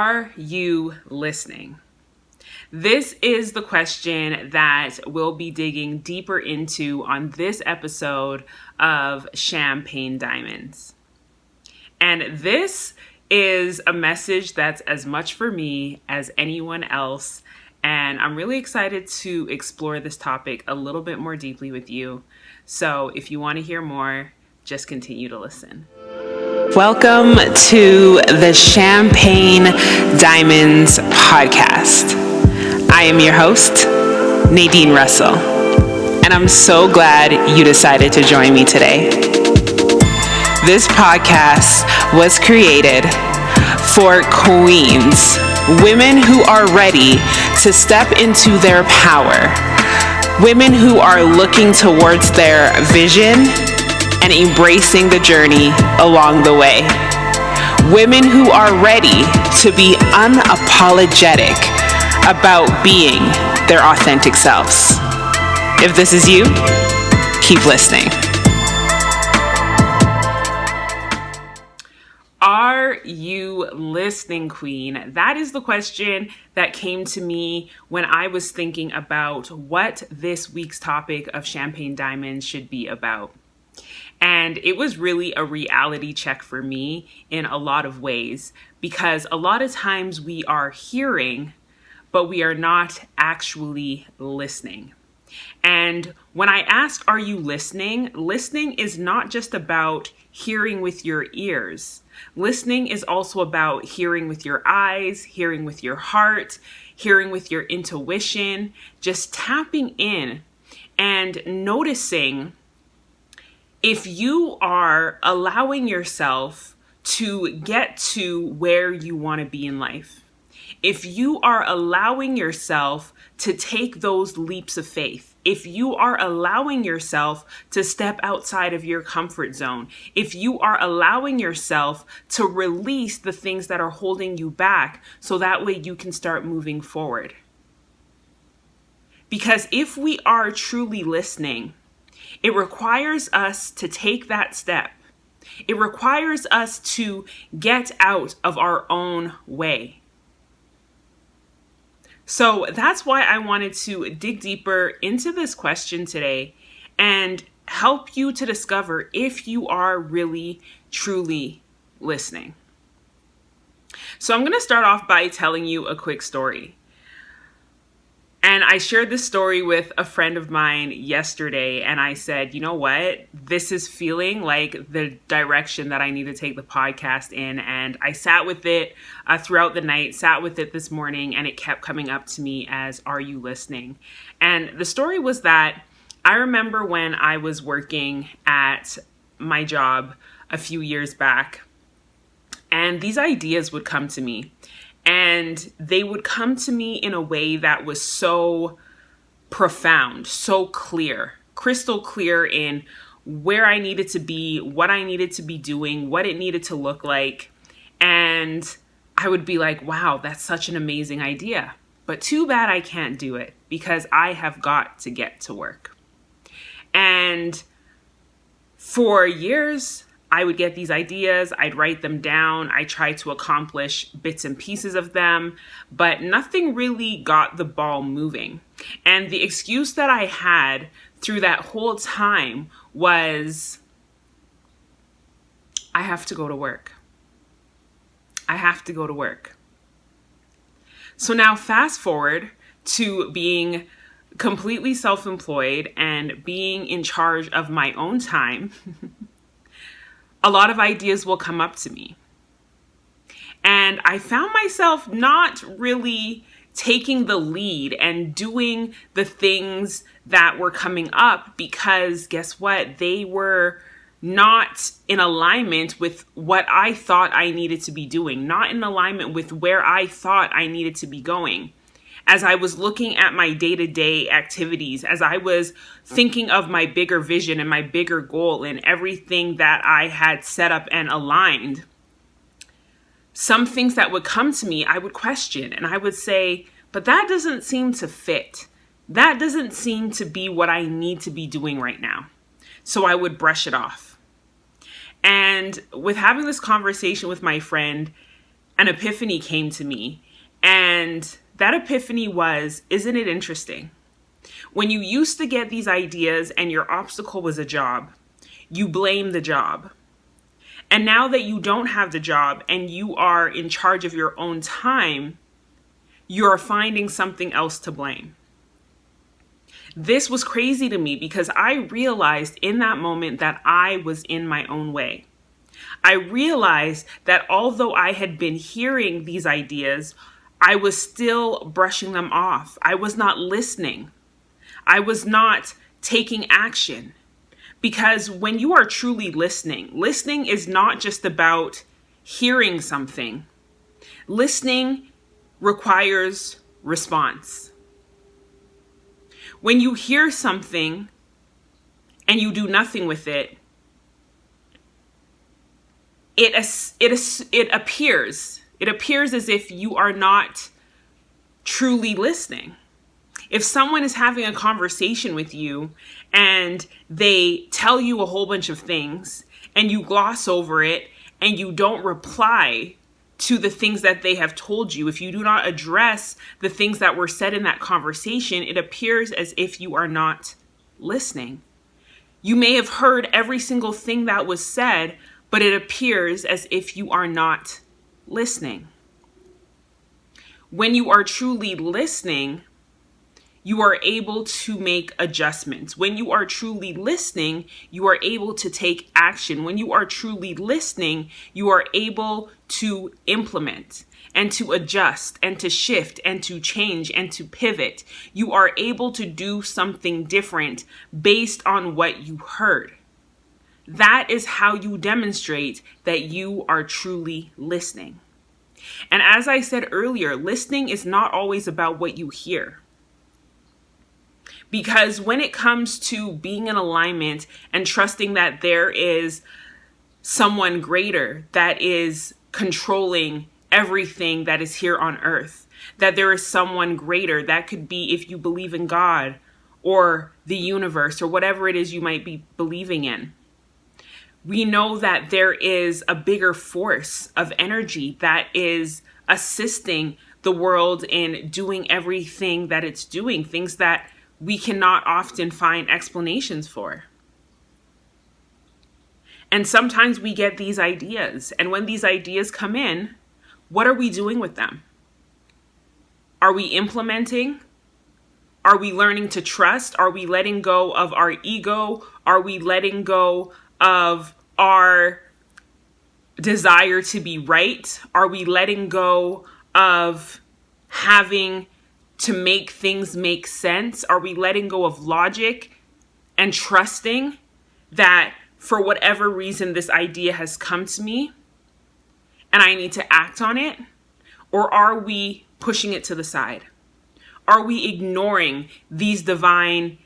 Are you listening? This is the question that we'll be digging deeper into on this episode of Champagne Diamonds. And this is a message that's as much for me as anyone else. And I'm really excited to explore this topic a little bit more deeply with you. So if you want to hear more, just continue to listen. Welcome to the Champagne Diamonds podcast. I am your host, Nadine Russell, and I'm so glad you decided to join me today. This podcast was created for queens, women who are ready to step into their power, women who are looking towards their vision and embracing the journey along the way. Women who are ready to be unapologetic about being their authentic selves. If this is you, keep listening. Are you listening, Queen? That is the question that came to me when I was thinking about what this week's topic of Champagne Diamonds should be about. And it was really a reality check for me in a lot of ways, because a lot of times we are hearing, but we are not actually listening. And when I ask, are you listening? Listening is not just about hearing with your ears. Listening is also about hearing with your eyes, hearing with your heart, hearing with your intuition, just tapping in and noticing if you are allowing yourself to get to where you want to be in life. If you are allowing yourself to take those leaps of faith, if you are allowing yourself to step outside of your comfort zone, if you are allowing yourself to release the things that are holding you back so that way you can start moving forward. Because if we are truly listening, it requires us to take that step. It requires us to get out of our own way. So that's why I wanted to dig deeper into this question today and help you to discover if you are really, truly listening. So I'm going to start off by telling you a quick story. And I shared this story with a friend of mine yesterday, and I said, you know what? This is feeling like the direction that I need to take the podcast in. And I sat with it throughout the night, sat with it this morning, and it kept coming up to me as, are you listening? And the story was that I remember when I was working at my job a few years back, and these ideas would come to me. And they would come to me in a way that was so profound, so clear, crystal clear in where I needed to be, what I needed to be doing, what it needed to look like. And I would be like, wow, that's such an amazing idea. But too bad I can't do it because I have got to get to work. And for years, I would get these ideas, I'd write them down, I tried to accomplish bits and pieces of them, but nothing really got the ball moving. And the excuse that I had through that whole time was, I have to go to work. I have to go to work. So now fast forward to being completely self-employed and being in charge of my own time. A lot of ideas will come up to me. And I found myself not really taking the lead and doing the things that were coming up because guess what? They were not in alignment with what I thought I needed to be doing, not in alignment with where I thought I needed to be going. As I was looking at my day-to-day activities, as I was thinking of my bigger vision and my bigger goal and everything that I had set up and aligned, some things that would come to me, I would question and I would say, but that doesn't seem to fit. That doesn't seem to be what I need to be doing right now. So I would brush it off. And with having this conversation with my friend, an epiphany came to me. And that epiphany was, isn't it interesting? When you used to get these ideas and your obstacle was a job, you blame the job. And now that you don't have the job and you are in charge of your own time, you're finding something else to blame. This was crazy to me because I realized in that moment that I was in my own way. I realized that although I had been hearing these ideas, I was still brushing them off. I was not listening. I was not taking action. Because when you are truly listening, listening is not just about hearing something. Listening requires response. When you hear something and you do nothing with it, it appears as if you are not truly listening. If someone is having a conversation with you and they tell you a whole bunch of things and you gloss over it and you don't reply to the things that they have told you, if you do not address the things that were said in that conversation, it appears as if you are not listening. You may have heard every single thing that was said, but it appears as if you are not listening. When you are truly listening, you are able to make adjustments. When you are truly listening, you are able to take action. When you are truly listening, you are able to implement and to adjust and to shift and to change and to pivot. You are able to do something different based on what you heard. That is how you demonstrate that you are truly listening. And as I said earlier, listening is not always about what you hear. Because when it comes to being in alignment and trusting that there is someone greater that is controlling everything that is here on earth, that there is someone greater, that could be if you believe in God or the universe or whatever it is you might be believing in. We know that there is a bigger force of energy that is assisting the world in doing everything that it's doing, things that we cannot often find explanations for. And sometimes we get these ideas, and when these ideas come in, what are we doing with them? Are we implementing? Are we learning to trust? Are we letting go of our ego? Are we letting go of our desire to be right? Are we letting go of having to make things make sense? Are we letting go of logic and trusting that for whatever reason this idea has come to me and I need to act on it? Or are we pushing it to the side? Are we ignoring these divine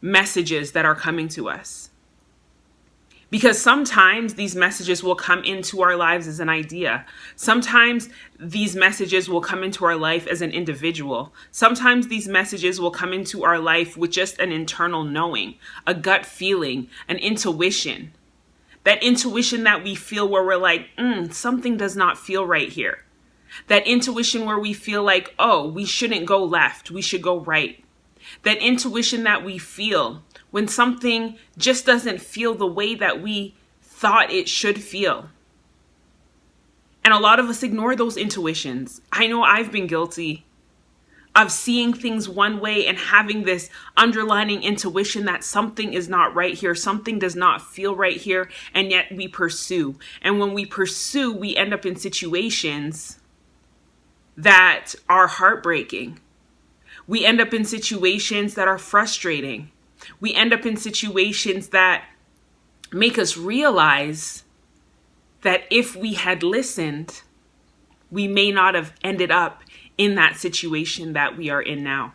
messages that are coming to us? Because sometimes these messages will come into our lives as an idea. Sometimes these messages will come into our life as an individual. Sometimes these messages will come into our life with just an internal knowing, a gut feeling, an intuition. That intuition that we feel where we're like, something does not feel right here. That intuition where we feel like, oh, we shouldn't go left, we should go right. That intuition that we feel when something just doesn't feel the way that we thought it should feel. And a lot of us ignore those intuitions. I know I've been guilty of seeing things one way and having this underlining intuition that something is not right here, something does not feel right here, and yet we pursue. And when we pursue, we end up in situations that are heartbreaking. We end up in situations that are frustrating. We end up in situations that make us realize that if we had listened, we may not have ended up in that situation that we are in now.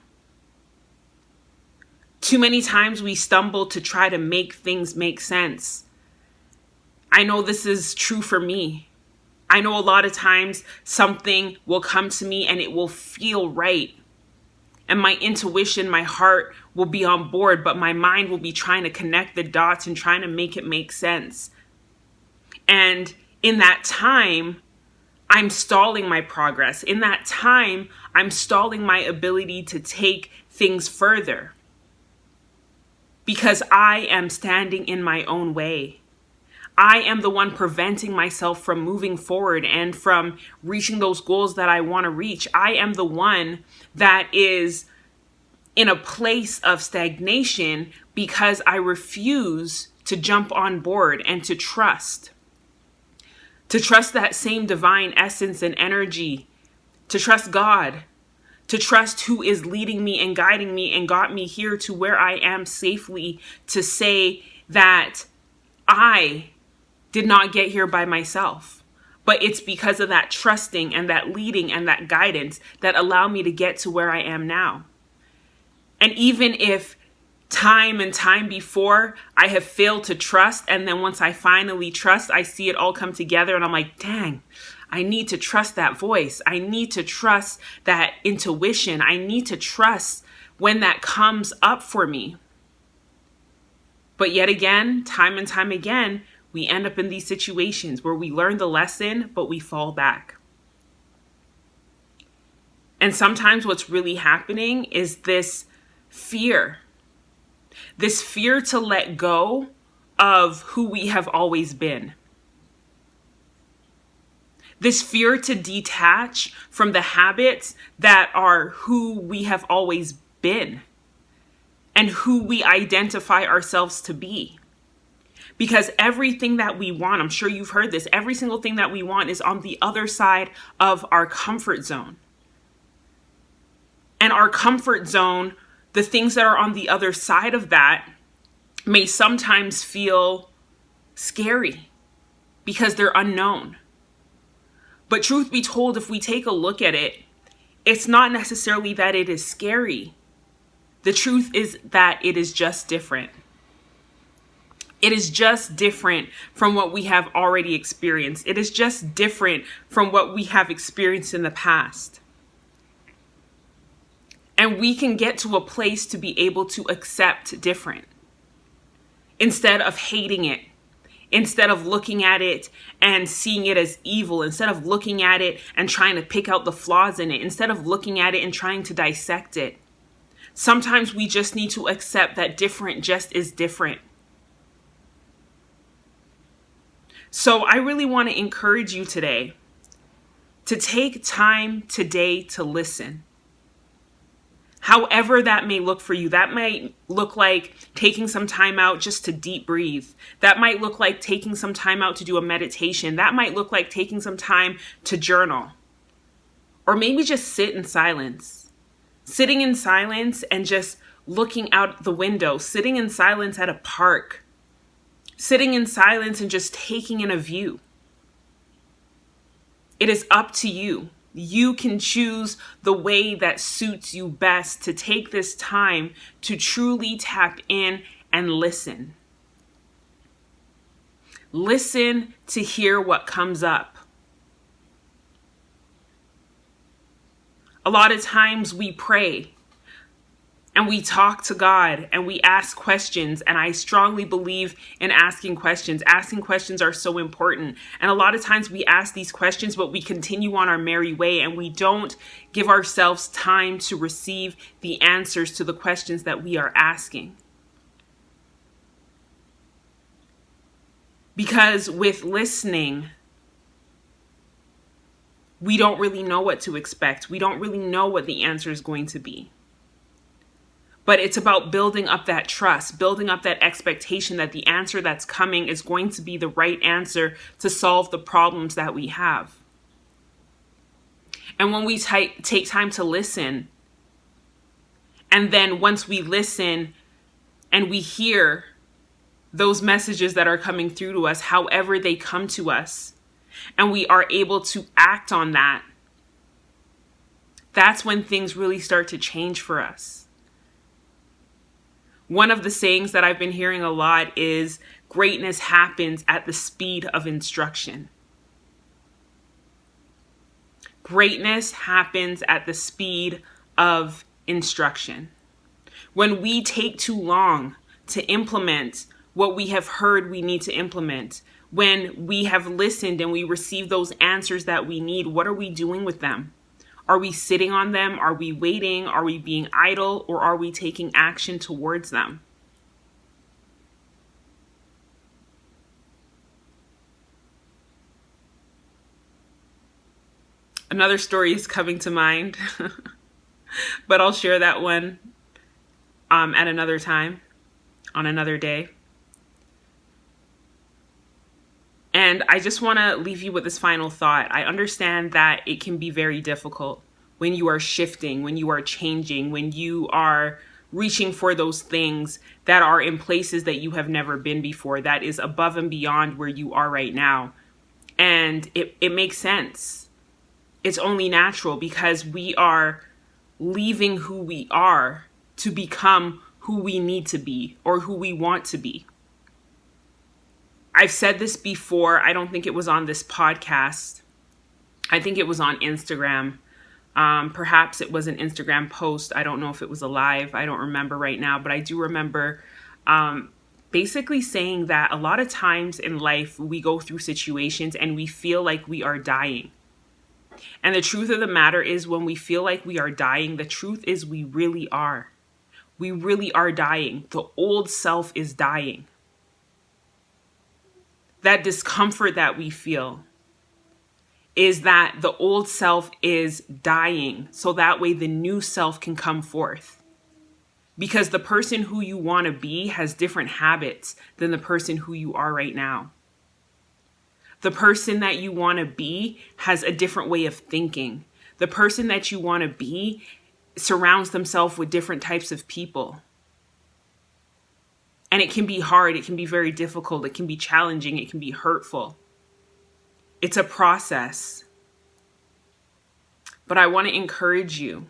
Too many times we stumble to try to make things make sense. I know this is true for me. I know a lot of times something will come to me and it will feel right. And my intuition, my heart will be on board, but my mind will be trying to connect the dots and trying to make it make sense. And in that time, I'm stalling my progress. In that time, I'm stalling my ability to take things further because I am standing in my own way. I am the one preventing myself from moving forward and from reaching those goals that I want to reach. I am the one that is in a place of stagnation because I refuse to jump on board and to trust that same divine essence and energy, to trust God, to trust who is leading me and guiding me and got me here to where I am safely, to say that I did not get here by myself, but it's because of that trusting and that leading and that guidance that allow me to get to where I am now. And even if time and time before I have failed to trust, and then once I finally trust, I see it all come together and I'm like, dang, I need to trust that voice. I need to trust that intuition. I need to trust when that comes up for me. But yet again, time and time again, we end up in these situations where we learn the lesson, but we fall back. And sometimes what's really happening is this fear to let go of who we have always been. This fear to detach from the habits that are who we have always been and who we identify ourselves to be. Because everything that we want, I'm sure you've heard this, every single thing that we want is on the other side of our comfort zone. And our comfort zone, the things that are on the other side of that, may sometimes feel scary because they're unknown. But truth be told, if we take a look at it, it's not necessarily that it is scary. The truth is that it is just different. It is just different from what we have already experienced. It is just different from what we have experienced in the past. And we can get to a place to be able to accept different instead of hating it, instead of looking at it and seeing it as evil, instead of looking at it and trying to pick out the flaws in it, instead of looking at it and trying to dissect it. Sometimes we just need to accept that different just is different. So I really want to encourage you today to take time today to listen. However that may look for you, that might look like taking some time out just to deep breathe. That might look like taking some time out to do a meditation. That might look like taking some time to journal. Or maybe just sit in silence. Sitting in silence and just looking out the window. Sitting in silence at a park. Sitting in silence and just taking in a view. It is up to you. You can choose the way that suits you best to take this time to truly tap in and listen. Listen to hear what comes up. A lot of times we pray and we talk to God and we ask questions. And I strongly believe in asking questions. Asking questions are so important. And a lot of times we ask these questions, but we continue on our merry way and we don't give ourselves time to receive the answers to the questions that we are asking. Because with listening, we don't really know what to expect. We don't really know what the answer is going to be. But it's about building up that trust, building up that expectation that the answer that's coming is going to be the right answer to solve the problems that we have. And when we take time to listen, and then once we listen and we hear those messages that are coming through to us, however they come to us, and we are able to act on that, that's when things really start to change for us. One of the sayings that I've been hearing a lot is greatness happens at the speed of instruction. Greatness happens at the speed of instruction. When we take too long to implement what we have heard we need to implement, When we have listened and we receive those answers that we need, what are we doing with them? Are we sitting on them? Are we waiting? Are we being idle? Or are we taking action towards them? Another story is coming to mind, but I'll share that one at another time, on another day. And I just want to leave you with this final thought. I understand that it can be very difficult when you are shifting, when you are changing, when you are reaching for those things that are in places that you have never been before, that is above and beyond where you are right now. And it makes sense. It's only natural because we are leaving who we are to become who we need to be or who we want to be. I've said this before. I don't think it was on this podcast. I think it was on Instagram. Perhaps it was an Instagram post. I don't know if it was a live. I don't remember right now, but I do remember basically saying that a lot of times in life, we go through situations and we feel like we are dying. And the truth of the matter is, when we feel like we are dying, the truth is we really are. We really are dying. The old self is dying. That discomfort that we feel is that the old self is dying, so that way the new self can come forth. Because the person who you want to be has different habits than the person who you are right now. The person that you want to be has a different way of thinking. The person that you want to be surrounds themselves with different types of people. And it can be hard. It can be very difficult. It can be challenging. It can be hurtful. It's a process. But I want to encourage you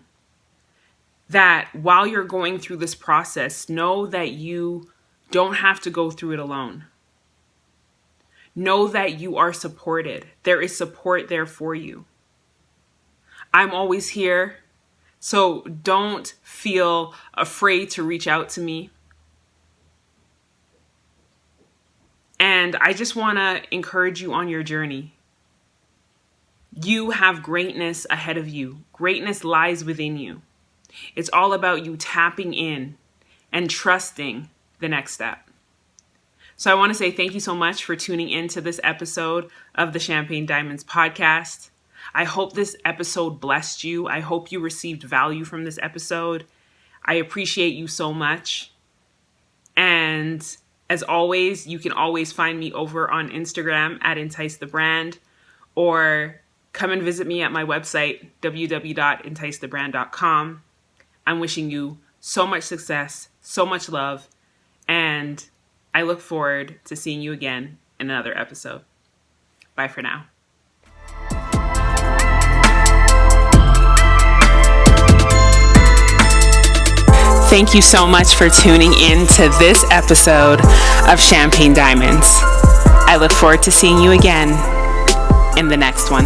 that while you're going through this process, know that you don't have to go through it alone. Know that you are supported. There is support there for you. I'm always here, so don't feel afraid to reach out to me. And I just want to encourage you on your journey. You have greatness ahead of you. Greatness lies within you. It's all about you tapping in and trusting the next step. So I want to say thank you so much for tuning in to this episode of the Champagne Diamonds podcast. I hope this episode blessed you. I hope you received value from this episode. I appreciate you so much. And as always, you can always find me over on Instagram at Entice the Brand, or come and visit me at my website, www.enticethebrand.com. I'm wishing you so much success, so much love, and I look forward to seeing you again in another episode. Bye for now. Thank you so much for tuning in to this episode of Champagne Diamonds. I look forward to seeing you again in the next one.